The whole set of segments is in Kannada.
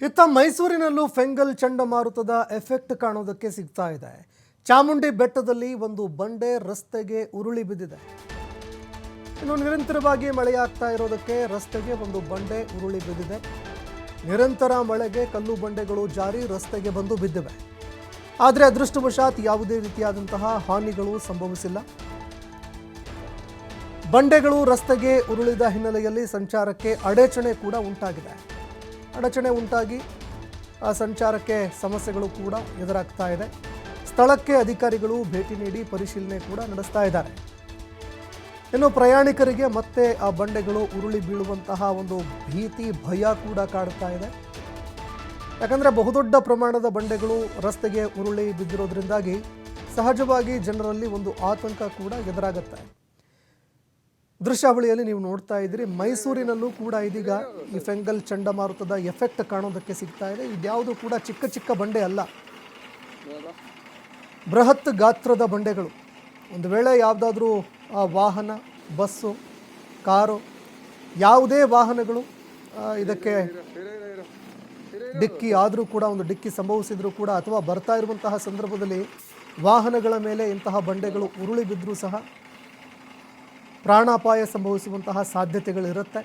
ಇತ್ತ ಮೈಸೂರಿನಲ್ಲೂ ಫೆಂಗಲ್ ಚಂಡಮಾರುತದ ಎಫೆಕ್ಟ್ ಕಾಣೋದಕ್ಕೆ ಸಿಗ್ತಾ ಇದೆ. ಚಾಮುಂಡಿ ಬೆಟ್ಟದಲ್ಲಿ ಒಂದು ಬಂಡೆ ರಸ್ತೆಗೆ ಉರುಳಿ ಬಿದ್ದಿದೆ. ಇನ್ನು ನಿರಂತರವಾಗಿ ಮಳೆಯಾಗ್ತಾ ಇರೋದಕ್ಕೆ ರಸ್ತೆಗೆ ಒಂದು ಬಂಡೆ ಉರುಳಿ ಬಿದ್ದಿದೆ. ನಿರಂತರ ಮಳೆಗೆ ಕಲ್ಲು ಬಂಡೆಗಳು ಜಾರಿ ರಸ್ತೆಗೆ ಬಂದು ಬಿದ್ದಿವೆ. ಆದರೆ ಅದೃಷ್ಟವಶಾತ್ ಯಾವುದೇ ರೀತಿಯಾದಂತಹ ಹಾನಿಗಳು ಸಂಭವಿಸಿಲ್ಲ. ಬಂಡೆಗಳು ರಸ್ತೆಗೆ ಉರುಳಿದ ಹಿನ್ನೆಲೆಯಲ್ಲಿ ಸಂಚಾರಕ್ಕೆ ಅಡಚಣೆ ಕೂಡ ಉಂಟಾಗಿದೆ. ಅಡಚಣೆ ಉಂಟಾಗಿ ಸಂಚಾರಕ್ಕೆ ಸಮಸ್ಯೆಗಳು ಕೂಡ ಎದುರಾಗ್ತಾ ಇದೆ. ಸ್ಥಳಕ್ಕೆ ಅಧಿಕಾರಿಗಳು ಭೇಟಿ ನೀಡಿ ಪರಿಶೀಲನೆ ಕೂಡ ನಡೆಸ್ತಾ ಇದ್ದಾರೆ. ಇನ್ನು ಪ್ರಯಾಣಿಕರಿಗೆ ಮತ್ತೆ ಆ ಬಂಡೆಗಳು ಉರುಳಿ ಬೀಳುವಂತಹ ಒಂದು ಭೀತಿ ಭಯ ಕೂಡ ಕಾಡ್ತಾ ಇದೆ. ಯಾಕಂದರೆ ಬಹುದೊಡ್ಡ ಪ್ರಮಾಣದ ಬಂಡೆಗಳು ರಸ್ತೆಗೆ ಉರುಳಿ ಬಿದ್ದಿರೋದ್ರಿಂದಾಗಿ ಸಹಜವಾಗಿ ಜನರಲ್ಲಿ ಒಂದು ಆತಂಕ ಕೂಡ ಎದುರಾಗುತ್ತೆ. ದೃಶ್ಯಾವಳಿಯಲ್ಲಿ ನೀವು ನೋಡ್ತಾ ಇದ್ದೀರಿ, ಮೈಸೂರಿನಲ್ಲೂ ಕೂಡ ಇದೀಗ ಈ ಫೆಂಗಲ್ ಚಂಡಮಾರುತದ ಎಫೆಕ್ಟ್ ಕಾಣೋದಕ್ಕೆ ಸಿಗ್ತಾ ಇದೆ. ಇದ್ಯಾವುದು ಕೂಡ ಚಿಕ್ಕ ಚಿಕ್ಕ ಬಂಡೆ ಅಲ್ಲ, ಬೃಹತ್ ಗಾತ್ರದ ಬಂಡೆಗಳು. ಒಂದು ವೇಳೆ ಯಾವುದಾದ್ರೂ ವಾಹನ, ಬಸ್ಸು, ಕಾರು, ಯಾವುದೇ ವಾಹನಗಳು ಇದಕ್ಕೆ ಡಿಕ್ಕಿ ಆದರೂ ಕೂಡ, ಒಂದು ಡಿಕ್ಕಿ ಸಂಭವಿಸಿದರೂ ಕೂಡ, ಅಥವಾ ಬರ್ತಾ ಇರುವಂತಹ ಸಂದರ್ಭದಲ್ಲಿ ವಾಹನಗಳ ಮೇಲೆ ಇಂತಹ ಬಂಡೆಗಳು ಉರುಳಿ ಬಿದ್ದರೂ ಸಹ ಪ್ರಾಣಾಪಾಯ ಸಂಭವಿಸುವಂತಹ ಸಾಧ್ಯತೆಗಳಿರುತ್ತೆ.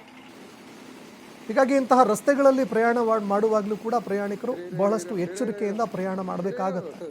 ಹೀಗಾಗಿ ಇಂತಹ ರಸ್ತೆಗಳಲ್ಲಿ ಪ್ರಯಾಣ ಮಾಡುವಾಗಲೂ ಕೂಡ ಪ್ರಯಾಣಿಕರು ಬಹಳಷ್ಟು ಎಚ್ಚರಿಕೆಯಿಂದ ಪ್ರಯಾಣ ಮಾಡಬೇಕಾಗತ್ತೆ.